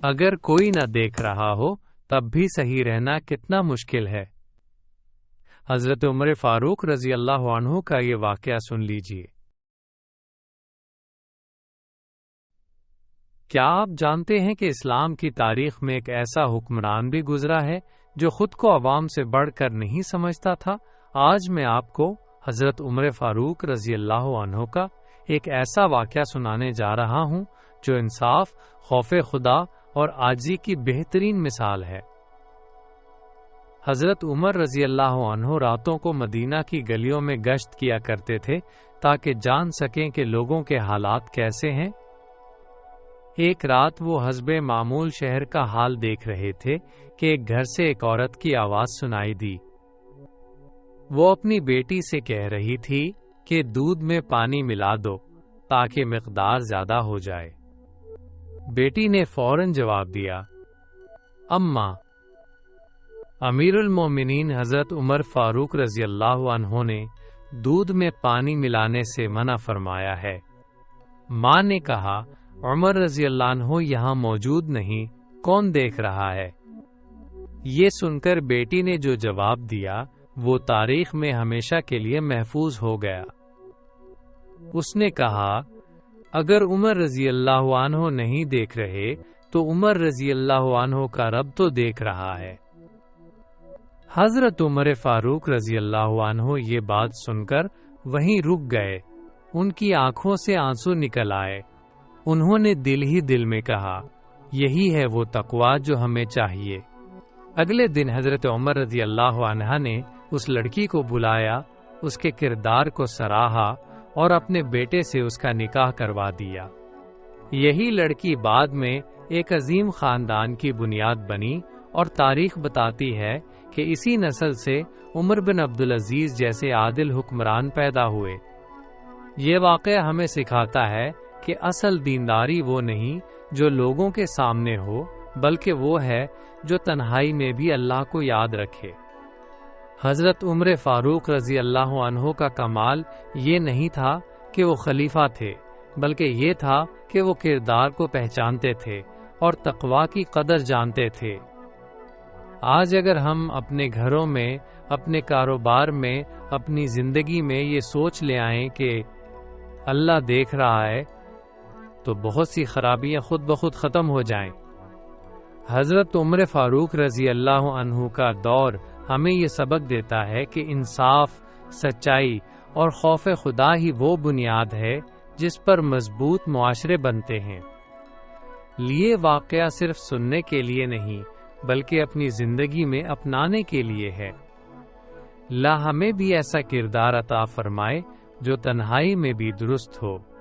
اگر کوئی نہ دیکھ رہا ہو تب بھی صحیح رہنا کتنا مشکل ہے۔ حضرت عمر فاروق رضی اللہ عنہ کا یہ واقعہ سن لیجئے۔ کیا آپ جانتے ہیں کہ اسلام کی تاریخ میں ایک ایسا حکمران بھی گزرا ہے جو خود کو عوام سے بڑھ کر نہیں سمجھتا تھا؟ آج میں آپ کو حضرت عمر فاروق رضی اللہ عنہ کا ایک ایسا واقعہ سنانے جا رہا ہوں جو انصاف، خوف خدا اور عاجزی کی بہترین مثال ہے۔ حضرت عمر رضی اللہ عنہ راتوں کو مدینہ کی گلیوں میں گشت کیا کرتے تھے تاکہ جان سکیں کہ لوگوں کے حالات کیسے ہیں۔ ایک رات وہ حسب معمول شہر کا حال دیکھ رہے تھے کہ ایک گھر سے ایک عورت کی آواز سنائی دی۔ وہ اپنی بیٹی سے کہہ رہی تھی کہ دودھ میں پانی ملا دو تاکہ مقدار زیادہ ہو جائے۔ بیٹی نے فوراً جواب دیا، اماں۔ امیر المومنین حضرت عمر فاروق رضی اللہ عنہ نے دودھ میں پانی ملانے سے منع فرمایا ہے۔ ماں نے کہا، عمر رضی اللہ عنہ یہاں موجود نہیں، کون دیکھ رہا ہے؟ یہ سن کر بیٹی نے جو جواب دیا وہ تاریخ میں ہمیشہ کے لیے محفوظ ہو گیا۔ اس نے کہا، اگر عمر رضی اللہ عنہ نہیں دیکھ رہے تو عمر رضی اللہ عنہ کا رب تو دیکھ رہا ہے۔ حضرت عمر فاروق رضی اللہ عنہ یہ بات سن کر وہیں رک گئے، ان کی آنکھوں سے آنسو نکل آئے۔ انہوں نے دل ہی دل میں کہا، یہی ہے وہ تقویٰ جو ہمیں چاہیے۔ اگلے دن حضرت عمر رضی اللہ عنہ نے اس لڑکی کو بلایا، اس کے کردار کو سراہا اور اپنے بیٹے سے اس کا نکاح کروا دیا۔ یہی لڑکی بعد میں ایک عظیم خاندان کی بنیاد بنی اور تاریخ بتاتی ہے کہ اسی نسل سے عمر بن عبدالعزیز جیسے عادل حکمران پیدا ہوئے۔ یہ واقعہ ہمیں سکھاتا ہے کہ اصل دینداری وہ نہیں جو لوگوں کے سامنے ہو، بلکہ وہ ہے جو تنہائی میں بھی اللہ کو یاد رکھے۔ حضرت عمر فاروق رضی اللہ عنہ کا کمال یہ نہیں تھا کہ وہ خلیفہ تھے، بلکہ یہ تھا کہ وہ کردار کو پہچانتے تھے اور تقویٰ کی قدر جانتے تھے۔ آج اگر ہم اپنے گھروں میں، اپنے کاروبار میں، اپنی زندگی میں یہ سوچ لے آئیں کہ اللہ دیکھ رہا ہے تو بہت سی خرابیاں خود بخود ختم ہو جائیں۔ حضرت عمر فاروق رضی اللہ عنہ کا دور ہمیں یہ سبق دیتا ہے کہ انصاف، سچائی اور خوف خدا ہی وہ بنیاد ہے جس پر مضبوط معاشرے بنتے ہیں۔ یہ واقعہ صرف سننے کے لیے نہیں بلکہ اپنی زندگی میں اپنانے کے لیے ہے۔ اللہ ہمیں بھی ایسا کردار عطا فرمائے جو تنہائی میں بھی درست ہو۔